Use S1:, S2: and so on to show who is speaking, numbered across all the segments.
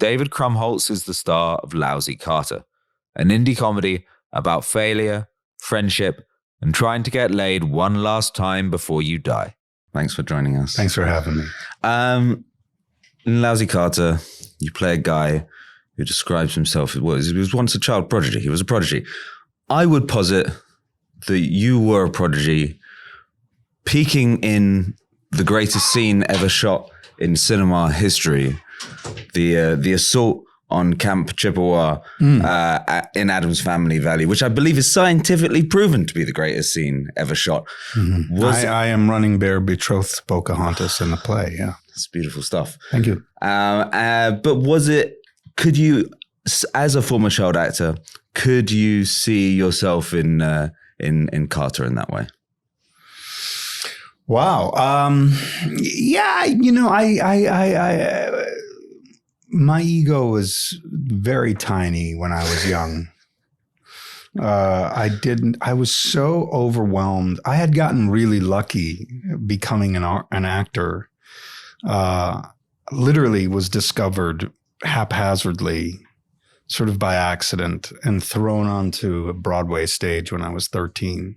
S1: David Krumholtz is the star of Lousy Carter, an indie comedy about failure, friendship, and trying to get laid one last time before you die. Thanks for joining us.
S2: Thanks for having me.
S1: In Lousy Carter, you play a guy who describes himself as, well, he was once a child prodigy. He was a prodigy. I would posit that you were a prodigy, peaking in the greatest scene ever shot in cinema history, the assault on Camp Chippewa in Addams Family Valley, which I believe is scientifically proven to be the greatest scene ever shot.
S2: Mm-hmm. I am running bare betrothed Pocahontas in the play. Yeah,
S1: it's beautiful stuff.
S2: Thank you.
S1: But could you, as a former child actor, could you see yourself in Carter in that way?
S2: Wow. Yeah, I my ego was very tiny when I was young. I was so overwhelmed. I had gotten really lucky becoming an actor. Literally was discovered haphazardly, sort of by accident, and thrown onto a Broadway stage when I was 13.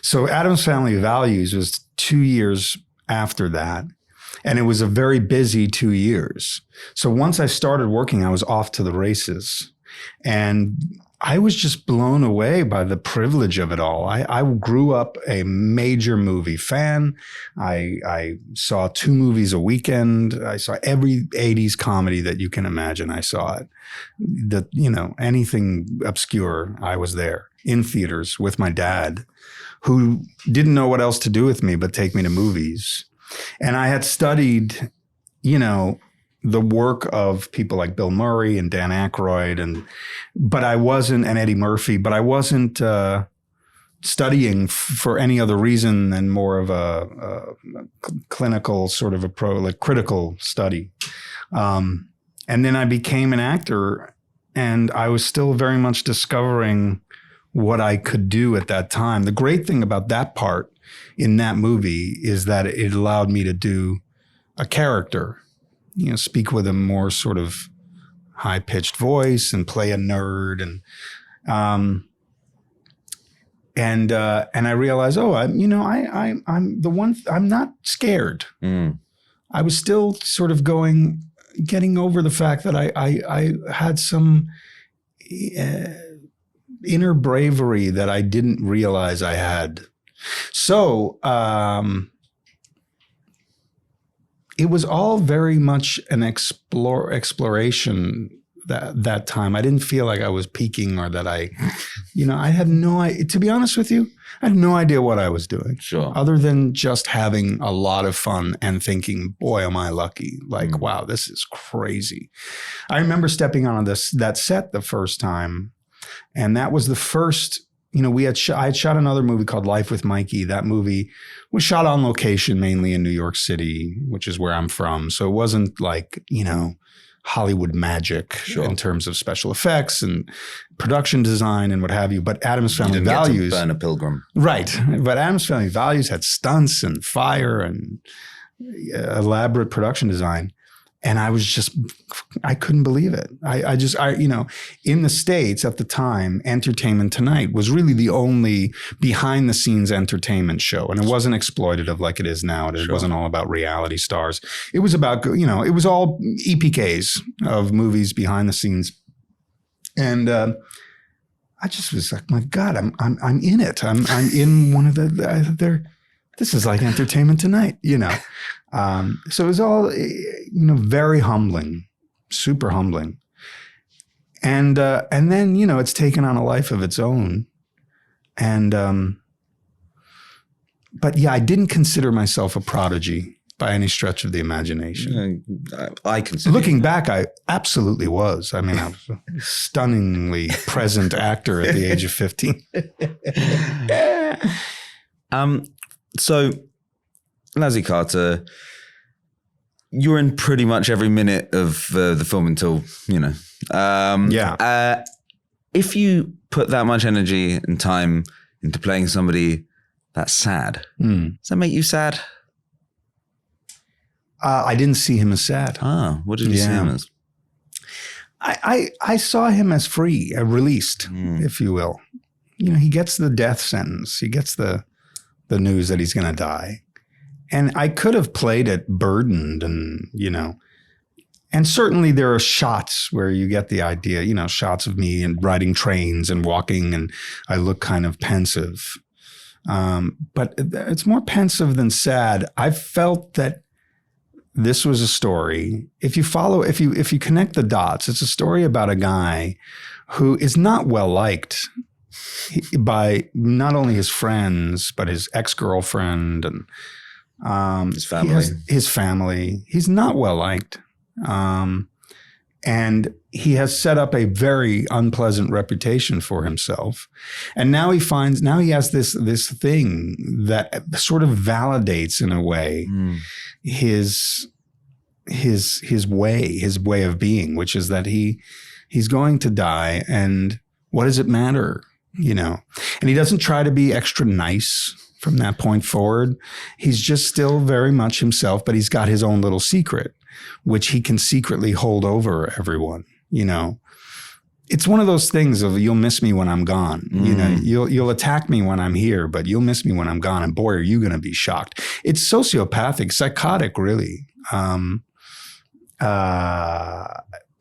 S2: So Addams Family Values was 2 years after that. And it was a very busy 2 years. So once I started working, I was off to the races. And I was just blown away by the privilege of it all. I grew up a major movie fan. I saw 2 movies a weekend. I saw every 80s comedy that you can imagine. I saw it. Anything obscure, I was there in theaters with my dad, who didn't know what else to do with me but take me to movies. And I had studied, the work of people like Bill Murray and Dan Aykroyd, and Eddie Murphy, but I wasn't studying for any other reason than more of a clinical sort of critical study. And then I became an actor, and I was still very much discovering what I could do at that time. The great thing about that part in that movie is that it allowed me to do a character, speak with a more sort of high-pitched voice and play a nerd. And I realized, I'm the one, I'm not scared. I was still sort of getting over the fact that I had some inner bravery that I didn't realize I had. So it was all very much an exploration that time. I didn't feel like I was peaking or that I had no idea. To be honest with you, I had no idea what I was doing.
S1: Sure.
S2: Other than just having a lot of fun and thinking, boy, am I lucky. Like, wow, this is crazy. I remember stepping on that set the first time. And that was the first, I had shot another movie called Life with Mikey. That movie was shot on location mainly in New York City, which is where I'm from. So it wasn't like, Hollywood magic in terms of special effects and production design and what have you. But Addams Family Values.
S1: Burn a Pilgrim.
S2: Right. But Addams Family Values had stunts and fire and elaborate production design. And I couldn't believe it. In the States at the time, Entertainment Tonight was really the only behind the scenes entertainment show. And it wasn't exploitative like it is now. It wasn't all about reality stars. It was about, it was all EPKs of movies behind the scenes. And I just was like, my God, I'm in it. I'm in one of this is like Entertainment Tonight, So it was all, very humbling, super humbling. And then, it's taken on a life of its own. And, but yeah, I didn't consider myself a prodigy by any stretch of the imagination.
S1: I consider.
S2: Looking back, I absolutely was. I mean, I was a stunningly present actor at the age of 15.
S1: So, Lousy Carter, you're in pretty much every minute of the film until, if you put that much energy and time into playing somebody that's sad, does that make you sad?
S2: I didn't see him as sad.
S1: What did you see him as?
S2: I saw him as free, released, if you will. You know, he gets the death sentence. He gets the news that he's going to die. And I could have played it burdened and, you know, and certainly there are shots where you get the idea, you know, shots of me and riding trains and walking and I look kind of pensive. But it's more pensive than sad. I felt that this was a story. If you connect the dots, it's a story about a guy who is not well liked by not only his friends, but his ex-girlfriend and
S1: his family.
S2: His family. He's not well liked. And he has set up a very unpleasant reputation for himself. And now he has this thing that sort of validates in a way his way of being, which is that he's going to die. And what does it matter? You know, and he doesn't try to be extra nice from that point forward. He's just still very much himself, but he's got his own little secret, which he can secretly hold over everyone. You know, it's one of those things of you'll miss me when I'm gone. You know, you'll attack me when I'm here, but you'll miss me when I'm gone. And boy, are you going to be shocked. It's sociopathic, psychotic, really.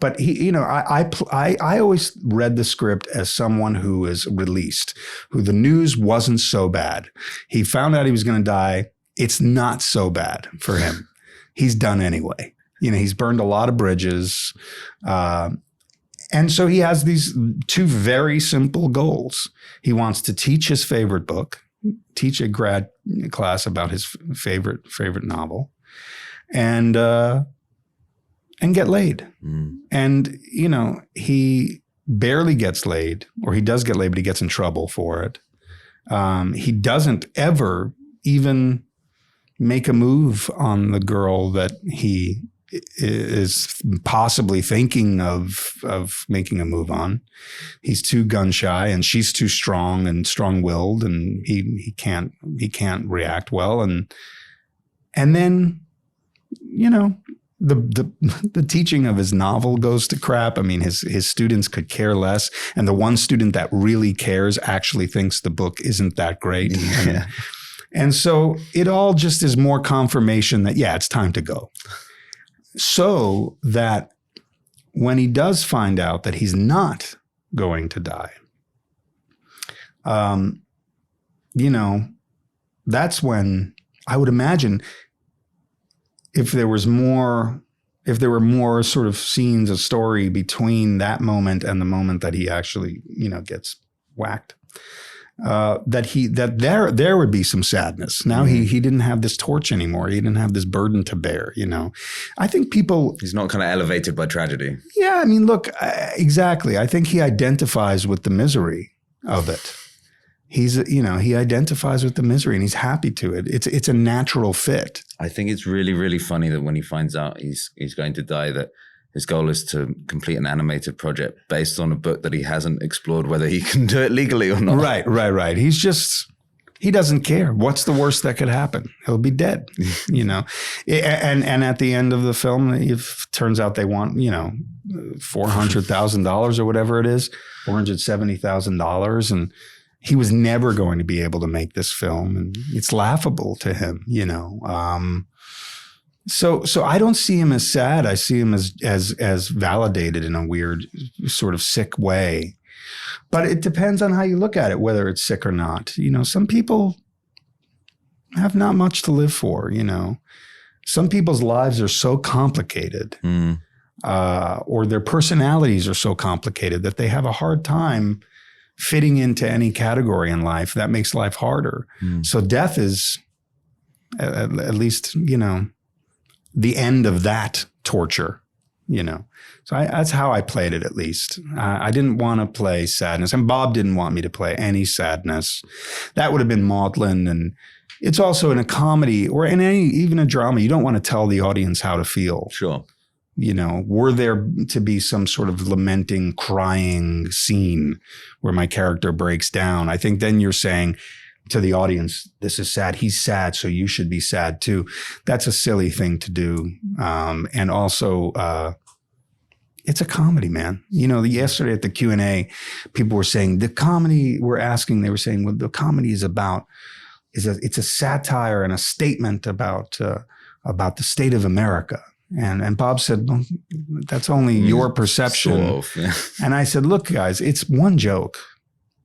S2: But he, you know, I always read the script as someone who is released, who the news wasn't so bad. He found out he was going to die. It's not so bad for him. He's done anyway. You know, he's burned a lot of bridges. And so he has these two very simple goals. He wants to teach his favorite book, teach a grad class about his favorite novel, and get laid. And, you know, he barely gets laid, or he does get laid, but he gets in trouble for it. He doesn't ever even make a move on the girl that he is possibly thinking of making a move on. He's too gun shy, and she's too strong and strong-willed, and he can't react well. And then, you know, the teaching of his novel goes to crap. I mean, his students could care less. And the one student that really cares actually thinks the book isn't that great.
S1: Yeah.
S2: And so it all just is more confirmation that, yeah, it's time to go. So that when he does find out that he's not going to die, you know, that's when I would imagine if there were more sort of scenes of story between that moment and the moment that he actually, you know, gets whacked, that there would be some sadness. Now he didn't have this torch anymore. He didn't have this burden to bear, you know. I think he's
S1: not kind of elevated by tragedy.
S2: Yeah, I mean, look, exactly. I think he identifies with the misery of it. He identifies with the misery and he's happy to it. It's a natural fit.
S1: I think it's really, really funny that when he finds out he's going to die, that his goal is to complete an animated project based on a book that he hasn't explored whether he can do it legally or not.
S2: Right. He doesn't care. What's the worst that could happen? He'll be dead, you know. And at the end of the film, if turns out they want, you know, $400,000 or whatever it is, $470,000, and he was never going to be able to make this film, and it's laughable to him, you know. So I don't see him as sad. I see him as validated in a weird, sort of sick way. But it depends on how you look at it, whether it's sick or not. You know, some people have not much to live for. You know, some people's lives are so complicated, or their personalities are so complicated that they have a hard time fitting into any category in life. That makes life harder. So death is, at least, you know, the end of that torture, you know. So that's how I played it, at least. I didn't want to play sadness, and Bob didn't want me to play any sadness. That would have been maudlin. And it's also in a comedy or in even a drama, you don't want to tell the audience how to feel.
S1: Sure.
S2: You know, were there to be some sort of lamenting, crying scene where my character breaks down, I think then you're saying to the audience, this is sad. He's sad, so you should be sad too. That's a silly thing to do. And also, it's a comedy, man. You know, yesterday at the Q&A, people were saying the comedy they were saying, well, the comedy is about, it's a satire and a statement about the state of America. And Bob said, well, that's only your perception.
S1: Sort of, yeah.
S2: And I said, look, guys, it's one joke.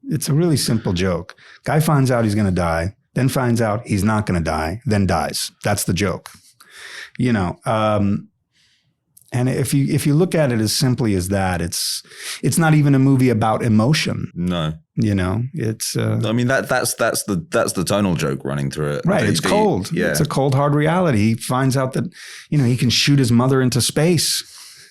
S2: It's a really simple joke. Guy finds out he's going to die, then finds out he's not going to die, then dies. That's the joke. You know, and if you look at it as simply as that, it's not even a movie about emotion.
S1: No.
S2: You know, it's
S1: I mean that's the tonal joke running through it.
S2: Right. It's cold. Yeah. It's a cold, hard reality. He finds out that, you know, he can shoot his mother into space,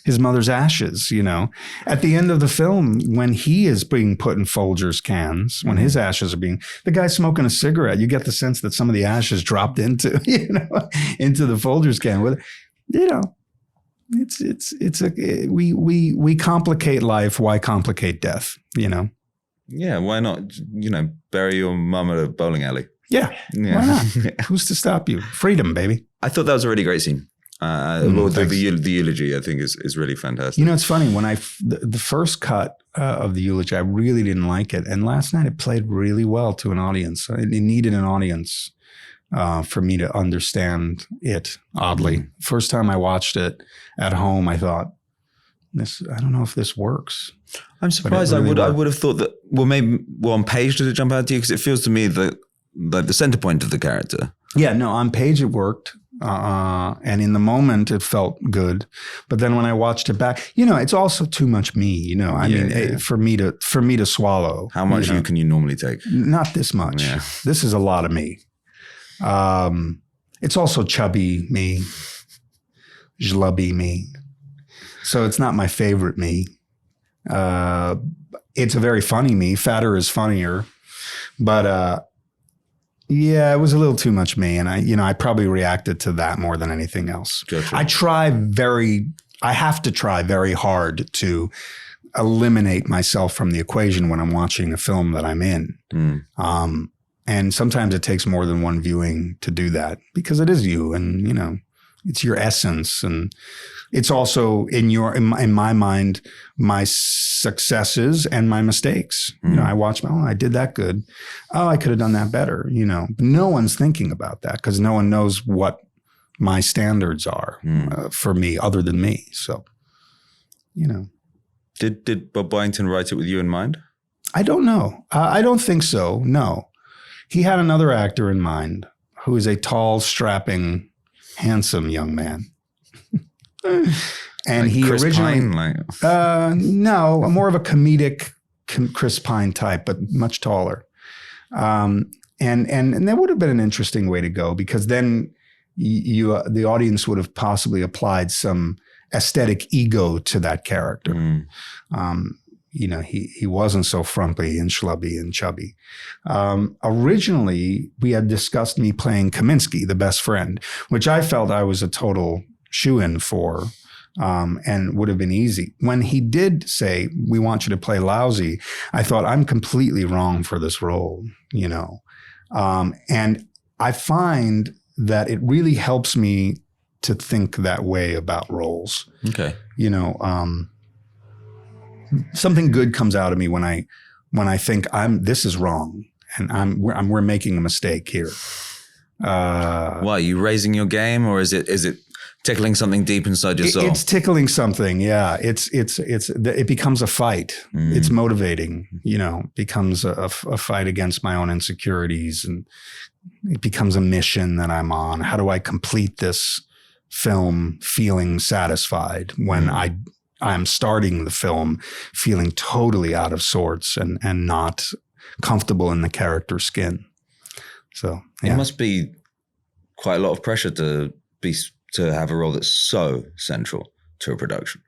S2: his mother's ashes, you know. At the end of the film, when he is being put in Folgers cans, when his ashes are the guy's smoking a cigarette, you get the sense that some of the ashes dropped into the Folgers can with, you know. We complicate life. Why complicate death? You know?
S1: Yeah. Why not, you know, bury your mum at a bowling alley?
S2: Yeah. Why not? Who's to stop you? Freedom, baby.
S1: I thought that was a really great scene. The eulogy, I think, is really fantastic.
S2: You know, it's funny when the first cut of the eulogy, I really didn't like it, and last night it played really well to an audience. It needed an audience. For me to understand it, oddly. First time I watched it at home, I thought, I don't know if this works.
S1: I'm surprised. Really I would have thought that, maybe on page did it jump out to you? Because it feels to me that the center point of the character.
S2: Yeah, no, on page it worked. And in the moment it felt good. But then when I watched it back, you know, it's also too much me, you know. I mean, for me to swallow.
S1: How much can you normally take?
S2: Not this much. Yeah. This is a lot of me. It's also chubby me, jlubby me. So it's not my favorite me. It's a very funny me. Fatter is funnier. But yeah, it was a little too much me. And I probably reacted to that more than anything else.
S1: Gotcha.
S2: I have to try very hard to eliminate myself from the equation when I'm watching a film that I'm in. And sometimes it takes more than one viewing to do that because it is you and, you know, it's your essence. And it's also in my mind, my successes and my mistakes. You know, I watch, I did that good. Oh, I could have done that better, you know. But no one's thinking about that because no one knows what my standards are for me other than me. So, you know.
S1: Did Bob Byington write it with you in mind?
S2: I don't know. I don't think so, no. He had another actor in mind who is a tall, strapping, handsome young man. And
S1: like
S2: he
S1: Chris
S2: originally,
S1: Pine,
S2: no, more of a comedic Chris Pine type, but much taller. And that would have been an interesting way to go because then the audience would have possibly applied some aesthetic ego to that character. You know, he wasn't so frumpy and schlubby and chubby. Originally, we had discussed me playing Kaminsky, the best friend, which I felt I was a total shoo-in for and would have been easy. When he did say, we want you to play Lousy, I thought, I'm completely wrong for this role, you know. And I find that it really helps me to think that way about roles.
S1: Okay.
S2: You know, something good comes out of me when I think this is wrong and we're making a mistake here.
S1: Why, are you raising your game or is it tickling something deep inside your soul?
S2: It's tickling something. Yeah. It becomes a fight. It's motivating, you know, becomes a fight against my own insecurities and it becomes a mission that I'm on. How do I complete this film feeling satisfied when I'm starting the film feeling totally out of sorts and not comfortable in the character's skin. So yeah.
S1: It must be quite a lot of pressure to have a role that's so central to a production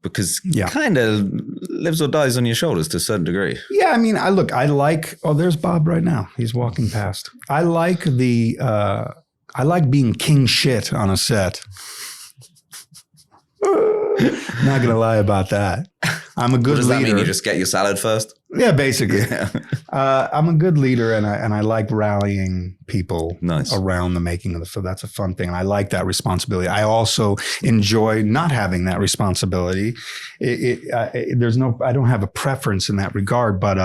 S1: because kind of lives or dies on your shoulders to a certain degree.
S2: Yeah, I mean, there's Bob right now. He's walking past. I like being king shit on a set. Not going to lie about that. I'm a good leader.
S1: What does that mean? You just get your salad first?
S2: Yeah, basically. Yeah. I'm a good leader, and I like rallying people around the making of the film. That's a fun thing, and I like that responsibility. I also enjoy not having that responsibility. I don't have a preference in that regard, but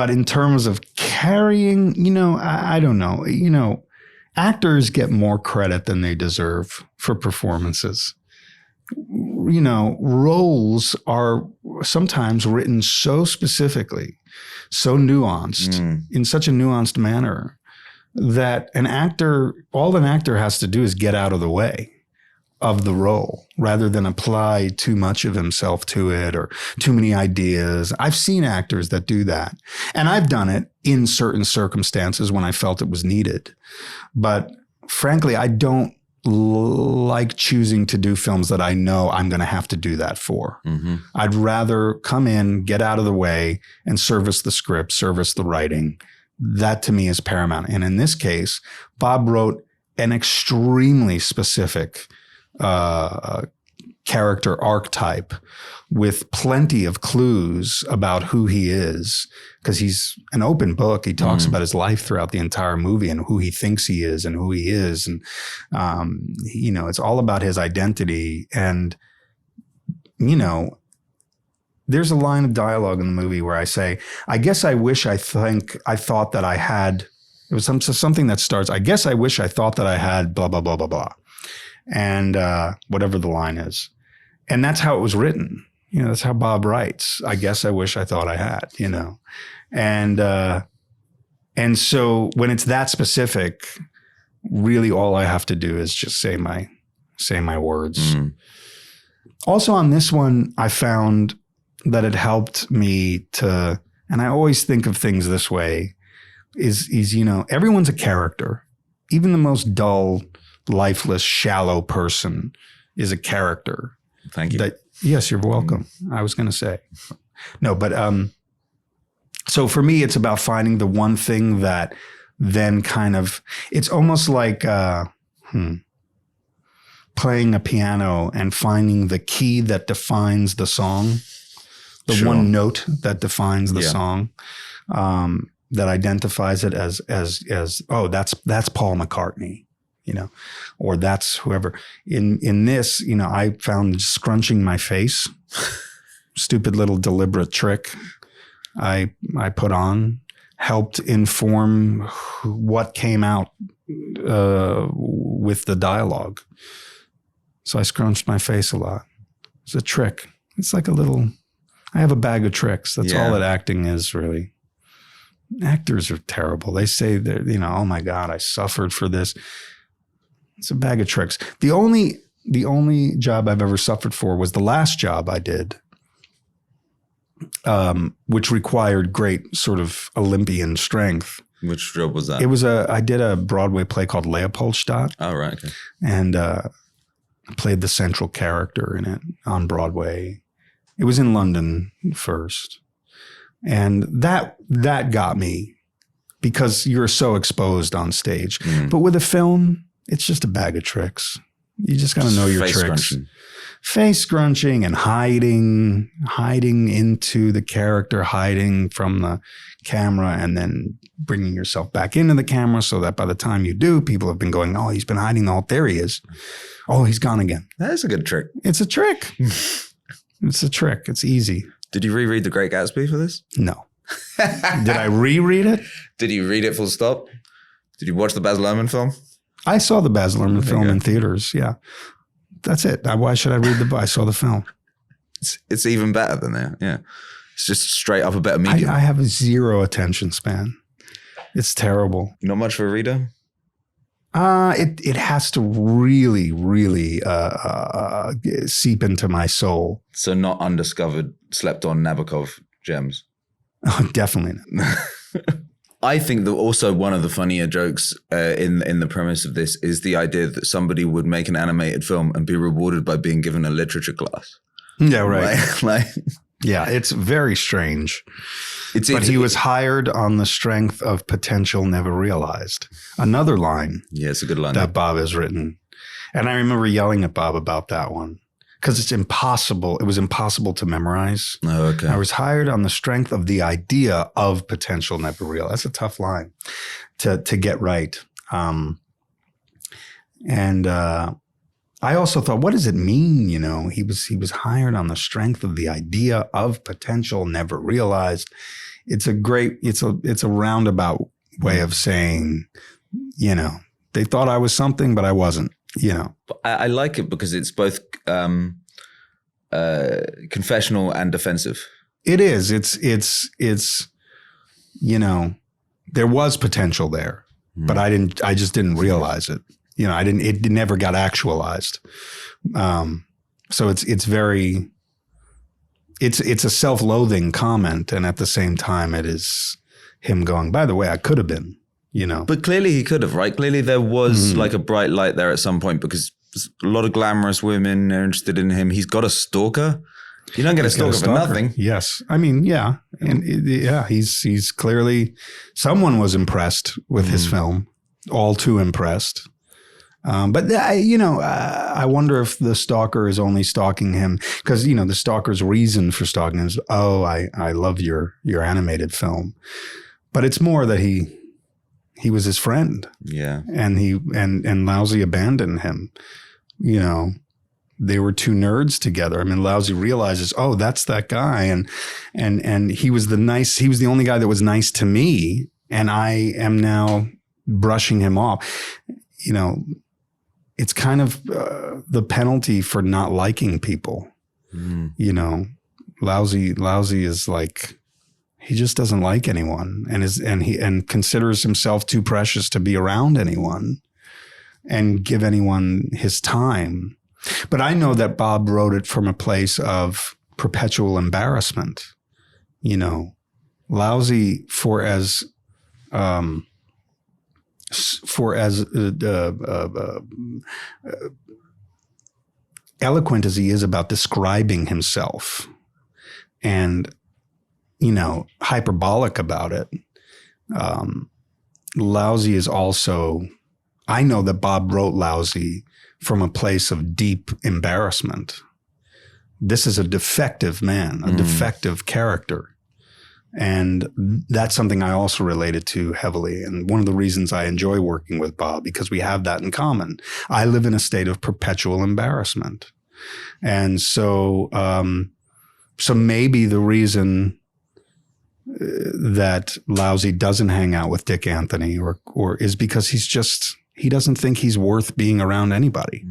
S2: in terms of carrying, I don't know. Actors get more credit than they deserve for performances. Roles are sometimes written so specifically, so nuanced, in such a nuanced manner that all an actor has to do is get out of the way of the role rather than apply too much of himself to it or too many ideas. I've seen actors that do that, and I've done it in certain circumstances when I felt it was needed. But frankly, I don't like choosing to do films that I know I'm going to have to do that for. Mm-hmm. I'd rather come in, get out of the way, and service the script, service the writing. That to me is paramount. And in this case, Bob wrote an extremely specific character archetype with plenty of clues about who he is, because he's an open book. He talks about his life throughout the entire movie and who he thinks he is and who he is. And, it's all about his identity. And, there's a line of dialogue in the movie where I say, I guess I wish I thought that I had, it was something that starts, I guess I wish I thought that I had blah, blah, blah, blah, blah. And whatever the line is. And that's how it was written. That's how Bob writes. I guess I wish I thought I had, And so when it's that specific, really all I have to do is just say my words. Mm. Also on this one, I found that it helped me to, and I always think of things this way, is everyone's a character. Even the most dull, lifeless, shallow person is a character.
S1: Thank you.
S2: Yes, you're welcome. I was going to say. No, but so for me, it's about finding the one thing that then kind of, it's almost like playing a piano and finding the key that defines the song, the one note that defines the song, that identifies it as oh, that's Paul McCartney. Or that's whoever. In this, I found scrunching my face, stupid little deliberate trick I put on, helped inform what came out with the dialogue. So I scrunched my face a lot. It's a trick. It's like I have a bag of tricks. That's all that acting is, really. Actors are terrible. They say that, oh my God, I suffered for this. It's a bag of tricks. The only job I've ever suffered for was the last job I did, which required great sort of Olympian strength.
S1: Which job was that?
S2: I did a Broadway play called Leopard.
S1: Oh, right. Okay.
S2: And I played the central character in it on Broadway. It was in London first. And that got me because you're so exposed on stage. Mm. But with a film, it's just a bag of tricks. You just got to know your tricks. Face scrunching and hiding into the character, hiding from the camera, and then bringing yourself back into the camera so that by the time you do, people have been going, oh, he's been hiding the whole, there he is. Oh, he's gone again.
S1: That is a good trick.
S2: It's a trick. It's a trick. It's easy.
S1: Did you reread The Great Gatsby for this?
S2: No. Did I reread it?
S1: Did you read it full stop? Did you watch the Baz Luhrmann film?
S2: I saw the Baz Luhrmann film in theaters. Yeah. That's it. Why should I read the book? I saw the film.
S1: It's even better than that. Yeah. It's just straight up a better medium.
S2: I have a zero attention span. It's terrible.
S1: Not much for a reader?
S2: It has to really, really seep into my soul.
S1: So not undiscovered, slept on Nabokov gems?
S2: Oh, definitely not.
S1: I think that also one of the funnier jokes in the premise of this is the idea that somebody would make an animated film and be rewarded by being given a literature class.
S2: Yeah, right.
S1: Like
S2: yeah, it's very strange. But he was hired on the strength of potential never realized. Another line.
S1: Yeah, it's a good line.
S2: That Bob has written. And I remember yelling at Bob about that one. because it's impossible. It was impossible to memorize.
S1: Oh, okay.
S2: I was hired on the strength of the idea of potential never real. That's a tough line to get right. I also thought, what does it mean? You know, he was hired on the strength of the idea of potential never realized. It's a roundabout way of saying, you know, they thought I was something, but I wasn't, you know.
S1: I like it because it's both confessional and defensive.
S2: It is. It's, you know, there was potential there, but I just didn't realize it. You know, it never got actualized. So it's a self-loathing comment. And at the same time, it is him going, by the way, I could have been, you know.
S1: But clearly he could have, right? Clearly there was like a bright light there at some point because a lot of glamorous women are interested in him. He's got a stalker. You don't get a stalker for nothing.
S2: Yes. I mean, yeah. And he's clearly, someone was impressed with his film, all too impressed. But you know, I wonder if the stalker is only stalking him because, you know, the stalker's reason for stalking him is, oh, I love your animated film. But it's more that he was his friend. Yeah. And Lousy abandoned him. You know, they were two nerds together. I mean, Lousy realizes, oh, that's that guy. And he was the only guy that was nice to me. And I am now brushing him off. You know, it's kind of the penalty for not liking people. You know, Lousy is like, he just doesn't like anyone and considers himself too precious to be around anyone and give anyone his time. But I know that Bob wrote it from a place of perpetual embarrassment. You know, Lousy, for as eloquent as he is about describing himself and, you know, hyperbolic about it, Lousy is also, I know that Bob wrote Lousy from a place of deep embarrassment. This is a defective man, a defective character. And that's something I also related to heavily. And one of the reasons I enjoy working with Bob, because we have that in common. I live in a state of perpetual embarrassment. And so, so maybe the reason that Lousy doesn't hang out with Dick Anthony or is because he doesn't think he's worth being around anybody.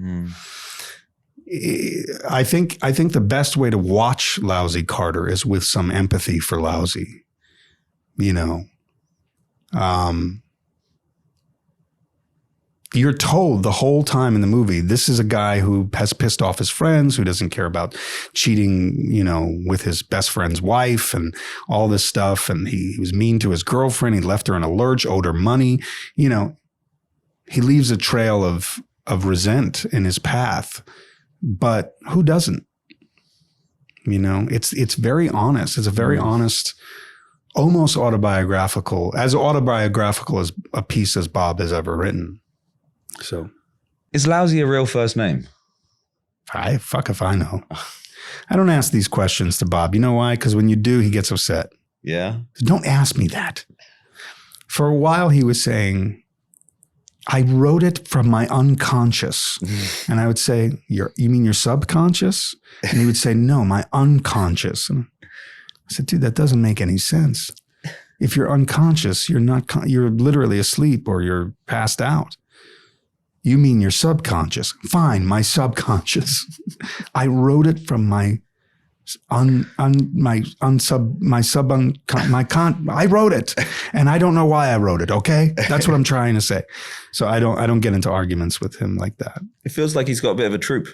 S2: I think the best way to watch Lousy Carter is with some empathy for Lousy. You know, you're told the whole time in the movie, this is a guy who has pissed off his friends, who doesn't care about cheating, you know, with his best friend's wife and all this stuff. And he was mean to his girlfriend. He left her in a lurch, owed her money. You know, he leaves a trail of resent in his path. But who doesn't? You know, it's very honest. It's a very honest, almost autobiographical as a piece as Bob has ever written. So,
S1: is Lousy a real first name?
S2: Fuck if I know. I don't ask these questions to Bob. You know why? Because when you do, he gets upset. Yeah. Don't ask me that. For a while, he was saying, I wrote it from my unconscious. And I would say, you mean your subconscious? And he would say, no, my unconscious. And I said, dude, that doesn't make any sense. If you're unconscious, you're literally asleep or you're passed out. You mean your subconscious? Fine, my subconscious. I wrote it from I wrote it, and I don't know why I wrote it. Okay, that's what I'm trying to say. So I don't get into arguments with him like that.
S1: It feels like he's got a bit of a troupe.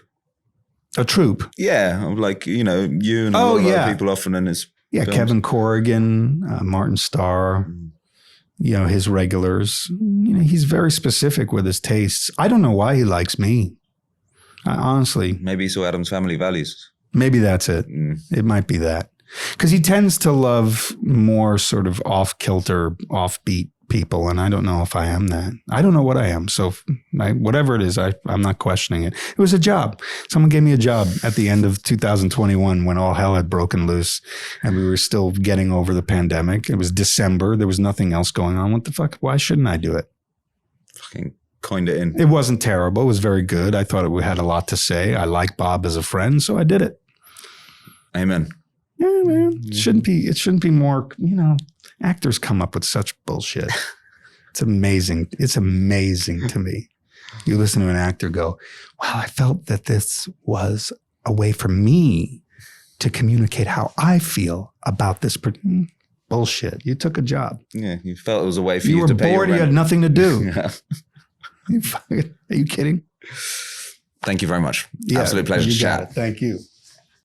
S2: A troupe,
S1: yeah, like, you know, you and a lot of other people often in his films.
S2: Kevin Corrigan, Martin Starr. You know, his regulars. You know, he's very specific with his tastes. I don't know why he likes me. Honestly,
S1: maybe he saw Adam's Family Values.
S2: Maybe that's it. It might be that. Because he tends to love more sort of off-kilter, offbeat people, and I don't know if I am that. I don't know what I am. So whatever it is, I'm not questioning it. It was a job. Someone gave me a job at the end of 2021 when all hell had broken loose and we were still getting over the pandemic. It was December. There was nothing else going on. What the fuck? Why shouldn't I do it?
S1: Fucking coined it in.
S2: It wasn't terrible. It was very good. I thought it had a lot to say. I like Bob as a friend, so I did it.
S1: Amen.
S2: Yeah, man. It shouldn't be more, actors come up with such bullshit. It's amazing. It's amazing to me. You listen to an actor go, wow, I felt that this was a way for me to communicate how I feel about this. Bullshit. You took a job.
S1: Yeah, you felt it was a way for you to pay your rent.
S2: You were bored. You had nothing to do.
S1: Yeah.
S2: Are you kidding?
S1: Thank you very much. Yeah, absolute pleasure to chat.
S2: Thank you.